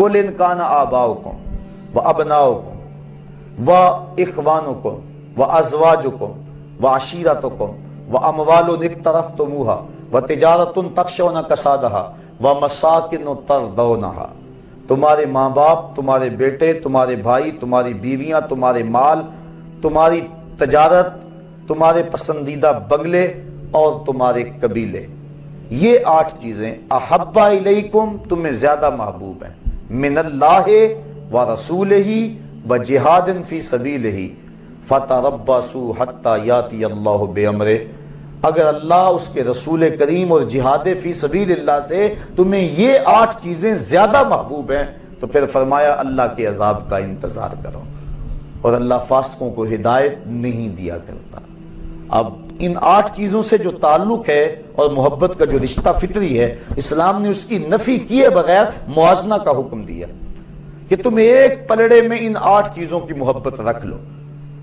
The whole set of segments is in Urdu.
قل ان کان آباؤکم و ابناؤکم و اخوانکم و ازواجکم و عشیرتکم و اموال اقترفتموها و تجارت تخشون کسادها و مساکن ترضونها، تمہارے ماں باپ، تمہارے بیٹے، تمہارے بھائی، تمہاری بیویاں، تمہارے مال، تمہاری تجارت، تمہارے پسندیدہ بنگلے اور تمہارے قبیلے، یہ 8 چیزیں احب الیکم تمہیں زیادہ محبوب ہیں، من اللہ و رسولہ و جہاد فی سبیلہ فتربصوا حتی یاتی اللہ بامرہ، اگر اللہ اس کے رسول کریم اور جہاد فی سبیل اللہ سے تمہیں یہ 8 چیزیں زیادہ محبوب ہیں تو پھر فرمایا اللہ کے عذاب کا انتظار کرو، اور اللہ فاسقوں کو ہدایت نہیں دیا کرتا۔ اب ان 8 چیزوں سے جو تعلق ہے اور محبت کا جو رشتہ فطری ہے، اسلام نے اس کی نفی کیے بغیر موازنہ کا حکم دیا کہ تم ایک پلڑے میں ان 8 چیزوں کی محبت رکھ لو،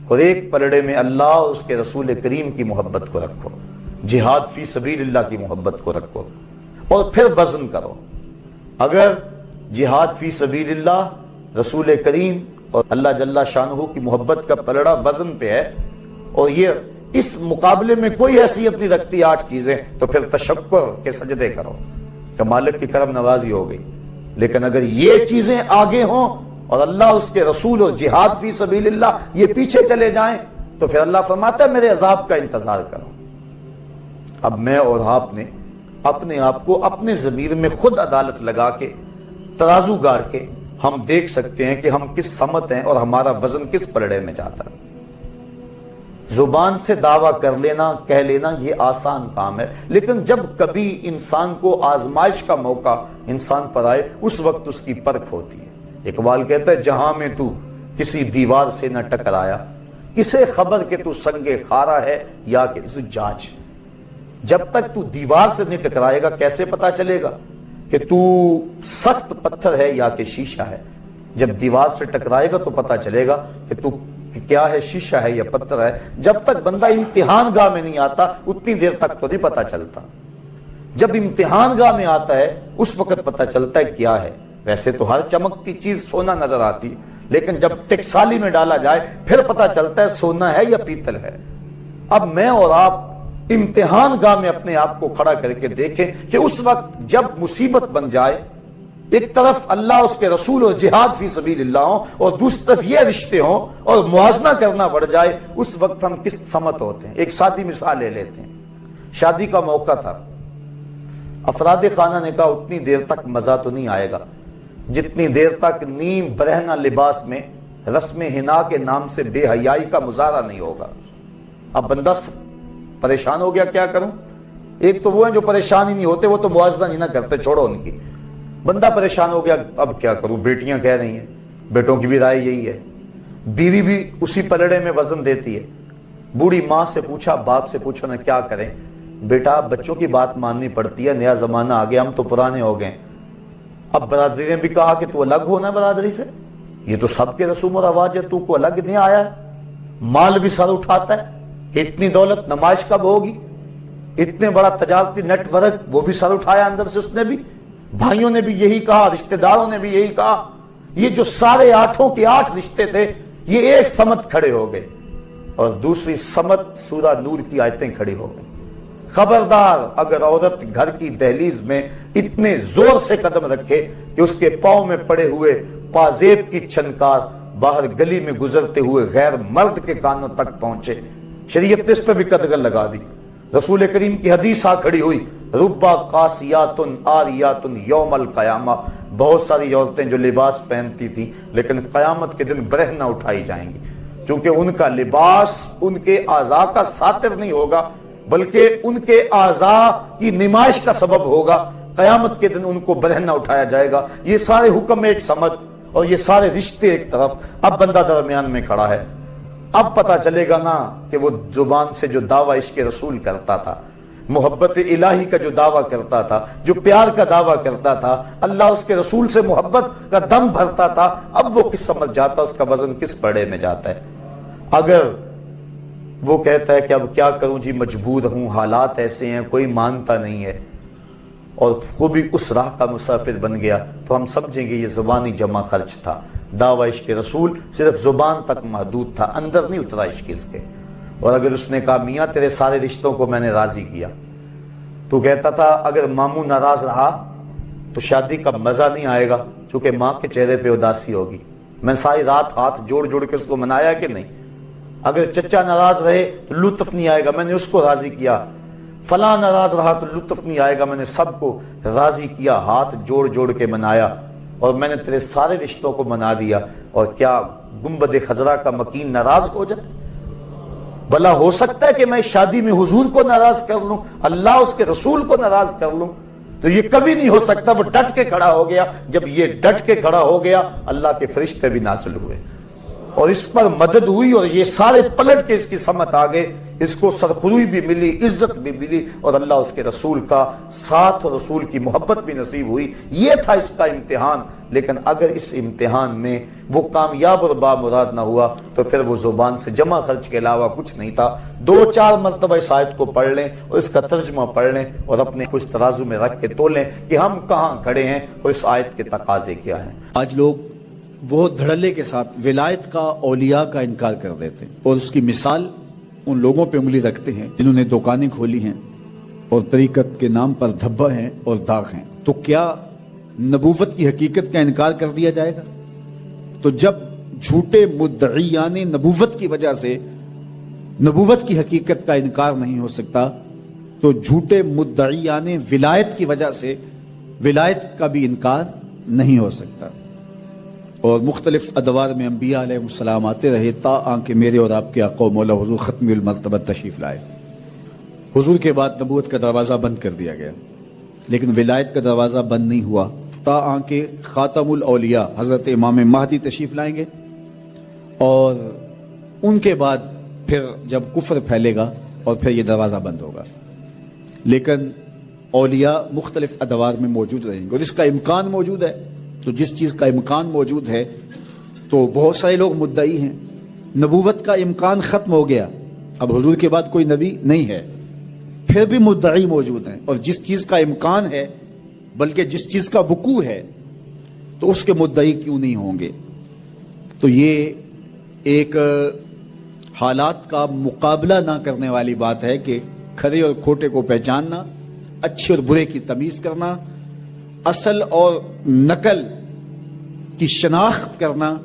اور ایک پلڑے میں اللہ اور اس کے رسول کریم کی محبت کو رکھو، جہاد فی سبیل اللہ کی محبت کو رکھو، اور پھر وزن کرو۔ اگر جہاد فی سبیل اللہ، رسول کریم اور اللہ جل شانہ کی محبت کا پلڑا وزن پہ ہے، اور یہ اس مقابلے میں کوئی حیثیت نہیں رکھتی 8 چیزیں، تو پھر تشکر کے سجدے کرو کہ مالک کی کرم نوازی ہو گئی۔ لیکن اگر یہ چیزیں آگے ہوں اور اللہ اس کے رسول اور جہاد فی سبیل اللہ یہ پیچھے چلے جائیں، تو پھر اللہ فرماتا ہے میرے عذاب کا انتظار کرو۔ اب میں اور آپ نے اپنے آپ کو اپنے ضمیر میں خود عدالت لگا کے ترازو گاڑ کے ہم دیکھ سکتے ہیں کہ ہم کس سمت ہیں اور ہمارا وزن کس پلڑے میں جاتا ہے۔ زبان سے دعویٰ کر لینا، کہہ لینا یہ آسان کام ہے، لیکن جب کبھی انسان کو آزمائش کا موقع انسان پر آئے اس وقت اس کی پرکھ ہوتی ہے۔ اقبال کہتا ہے جہاں میں تو کسی دیوار سے نہ ٹکرایا، کسے خبر کہ تو سنگ خارا ہے یا کہ زجاج۔ جب تک تو دیوار سے نہیں ٹکرائے گا کیسے پتا چلے گا کہ تو سخت پتھر ہے یا کہ شیشہ ہے؟ جب دیوار سے ٹکرائے گا تو پتا چلے گا کہ تو کیا ہے، شیشہ ہے یا پتھر ہے۔ جب تک بندہ امتحان گاہ میں نہیں آتا اتنی دیر تک تو نہیں پتا چلتا، جب امتحان گاہ میں آتا ہے اس وقت پتا چلتا ہے کیا ہے۔ ویسے تو ہر چمکتی چیز سونا نظر آتی، لیکن جب ٹکسالی میں ڈالا جائے پھر پتا چلتا ہے سونا ہے یا پیتل ہے۔ اب میں اور آپ امتحان گاہ میں اپنے آپ کو کھڑا کر کے دیکھیں کہ اس وقت جب مصیبت بن جائے، ایک طرف اللہ اس کے رسول اور جہاد فی سبیل اللہ ہوں اور دوسری طرف یہ رشتے ہوں اور موازنہ کرنا پڑ جائے، اس وقت ہم کس سمت ہوتے ہیں۔ ایک سادی مثال لے لیتے ہیں، شادی کا موقع تھا، افراد خانہ نے کہا اتنی دیر تک مزہ تو نہیں آئے گا جتنی دیر تک نیم برہنہ لباس میں رسم حنا کے نام سے بے حیائی کا مظاہرہ نہیں ہوگا۔ اب بندہ پریشان ہو گیا، کیا کروں؟ ایک تو وہ ہیں جو پریشان ہی نہیں ہوتے، وہ تو موازنہ نہیں نہ کرتے، چھوڑو ان کی۔ بندہ پریشان ہو گیا، اب کیا کروں؟ بیٹیاں کہہ رہی ہیں، بیٹوں کی بھی رائے یہی ہے، بیوی بھی اسی پلڑے میں وزن دیتی ہے۔ بوڑھی ماں سے پوچھا، باپ سے پوچھو نا کیا کریں؟ بیٹا بچوں کی بات ماننی پڑتی ہے، نیا زمانہ آ گیا، ہم تو پرانے ہو گئے۔ اب برادری نے بھی کہا کہ تو الگ ہونا برادری سے، یہ تو سب کے رسوم و رواج ہے، تو کو الگ نہیں آیا ہے۔ مال بھی سر اٹھاتا ہے کہ اتنی دولت نمائش کب ہوگی، اتنے بڑا تجارتی نیٹ ورک وہ بھی سر اٹھایا اندر سے اس نے بھی، بھائیوں نے بھی یہی کہا، رشتہ داروں نے بھی یہی کہا۔ یہ جو سارے 8 کے 8 رشتے تھے یہ ایک سمت کھڑے ہو گئے، اور دوسری سمت سورہ نور کی آیتیں کھڑی ہو گئی۔ خبردار اگر عورت گھر کی دہلیز میں اتنے زور سے قدم رکھے کہ اس کے پاؤں میں پڑے ہوئے پازیب کی چھنکار باہر گلی میں گزرتے ہوئے غیر مرد کے کانوں تک پہنچے، شریعت نے اس پہ بھی قدغن لگا دی۔ رسول کریم کی حدیث آ کھڑی ہوئی، ربا قاسیات آریات یوم القیامہ، بہت ساری عورتیں جو لباس پہنتی تھی لیکن قیامت کے دن برہنہ اٹھائی جائیں گی، کیونکہ ان کا لباس ان کے اعضاء کا ساتر نہیں ہوگا بلکہ ان کے اعضاء کی نمائش کا سبب ہوگا۔ قیامت کے دن ان کو برہنہ اٹھایا جائے گا۔ یہ سارے حکم ایک سمت اور یہ سارے رشتے ایک طرف، اب بندہ درمیان میں کھڑا ہے۔ اب پتا چلے گا نا کہ وہ زبان سے جو دعویٰ عشق رسول کرتا تھا، محبت الہی کا جو دعویٰ کرتا تھا، جو پیار کا دعویٰ کرتا تھا، اللہ اس کے رسول سے محبت کا دم بھرتا تھا، اب وہ کس سمجھ جاتا، اس کا وزن کس پڑے میں جاتا ہے۔ اگر وہ کہتا ہے کہ اب کیا کروں جی، مجبور ہوں، حالات ایسے ہیں، کوئی مانتا نہیں ہے، اور خوبی اس راہ کا مسافر بن گیا تو ہم سمجھیں گے یہ زبانی جمع خرچ تھا. دعوی عشق رسول صرف زبان تک محدود تھا، اندر نہیں اترا عشق اس کے. اور اگر اس نے کہا میاں تیرے سارے رشتوں کو میں نے راضی کیا، تو کہتا تھا اگر ماموں ناراض رہا تو شادی کا مزہ نہیں آئے گا، چونکہ ماں کے چہرے پہ اداسی ہوگی. میں ساری رات ہاتھ جوڑ جوڑ کے اس کو منایا کہ نہیں. اگر چچا ناراض رہے تو لطف نہیں آئے گا، میں نے اس کو راضی کیا. فلاں ناراض رہا تو لطف نہیں آئے گا، میں نے سب کو راضی کیا، ہاتھ جوڑ جوڑ کے منایا، اور میں نے تیرے سارے رشتوں کو منا دیا. اور کیا گنبد خضرا کا مکین ناراض ہو جائے؟ بھلا ہو سکتا ہے کہ میں شادی میں حضور کو ناراض کر لوں، اللہ اس کے رسول کو ناراض کر لوں؟ تو یہ کبھی نہیں ہو سکتا. وہ ڈٹ کے کھڑا ہو گیا. جب یہ ڈٹ کے کھڑا ہو گیا اللہ کے فرشتے بھی نازل ہوئے اور اس پر مدد ہوئی، اور یہ سارے پلٹ کے اس کی سمت آ گئے. اس کو سرخروئی بھی ملی، عزت بھی ملی، اور اللہ اس کے رسول کا ساتھ اور رسول کی محبت بھی نصیب ہوئی. یہ تھا اس کا امتحان. لیکن اگر اس امتحان میں وہ کامیاب اور بامراد نہ ہوا تو پھر وہ زبان سے جمع خرچ کے علاوہ کچھ نہیں تھا. 2-4 مرتبہ اس آیت کو پڑھ لیں اور اس کا ترجمہ پڑھ لیں اور اپنے کچھ ترازو میں رکھ کے تولیں کہ ہم کہاں کھڑے ہیں اور اس آیت کے تقاضے کیا ہیں. آج لوگ بہت دھڑلے کے ساتھ ولایت کا، اولیاء کا انکار کر دیتے ہیں، اور اس کی مثال ان لوگوں پہ انگلی رکھتے ہیں جنہوں نے دکانیں کھولی ہیں اور طریقت کے نام پر دھبا ہیں اور داغ ہیں. تو کیا نبوت کی حقیقت کا انکار کر دیا جائے گا؟ تو جب جھوٹے مدعیان نبوت کی وجہ سے نبوت کی حقیقت کا انکار نہیں ہو سکتا تو جھوٹے مدعیان ولایت کی وجہ سے ولایت کا بھی انکار نہیں ہو سکتا. اور مختلف ادوار میں انبیاء علیہ السلام آتے رہے تا آنکہ میرے اور آپ کے آقا مولا حضور ختم المرتبہ تشریف لائے. حضور کے بعد نبوت کا دروازہ بند کر دیا گیا، لیکن ولایت کا دروازہ بند نہیں ہوا تا آنکہ خاتم الاولیاء حضرت امام مہدی تشریف لائیں گے، اور ان کے بعد پھر جب کفر پھیلے گا اور پھر یہ دروازہ بند ہوگا. لیکن اولیاء مختلف ادوار میں موجود رہیں گے، اور اس کا امکان موجود ہے. تو جس چیز کا امکان موجود ہے تو بہت سارے لوگ مدعی ہیں. نبوت کا امکان ختم ہو گیا، اب حضور کے بعد کوئی نبی نہیں ہے، پھر بھی مدعی موجود ہیں. اور جس چیز کا امکان ہے بلکہ جس چیز کا وقوع ہے تو اس کے مدعی کیوں نہیں ہوں گے؟ تو یہ ایک حالات کا مقابلہ نہ کرنے والی بات ہے کہ کھرے اور کھوٹے کو پہچاننا، اچھے اور برے کی تمیز کرنا، اصل اور نقل کی شناخت کرنا.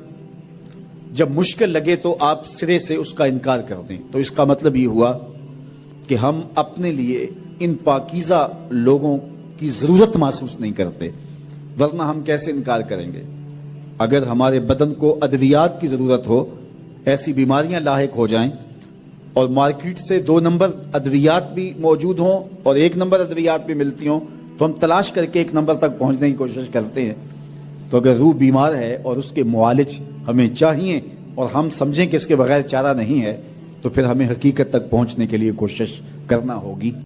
جب مشکل لگے تو آپ سرے سے اس کا انکار کر دیں. تو اس کا مطلب یہ ہوا کہ ہم اپنے لیے ان پاکیزہ لوگوں کی ضرورت محسوس نہیں کرتے، ورنہ ہم کیسے انکار کریں گے؟ اگر ہمارے بدن کو ادویات کی ضرورت ہو، ایسی بیماریاں لاحق ہو جائیں اور مارکیٹ سے 2 نمبر ادویات بھی موجود ہوں اور 1 نمبر ادویات بھی ملتی ہوں، تو ہم تلاش کر کے 1 نمبر تک پہنچنے کی کوشش کرتے ہیں. تو اگر روح بیمار ہے اور اس کے معالج ہمیں چاہیے اور ہم سمجھیں کہ اس کے بغیر چارہ نہیں ہے، تو پھر ہمیں حقیقت تک پہنچنے کے لیے کوشش کرنا ہوگی.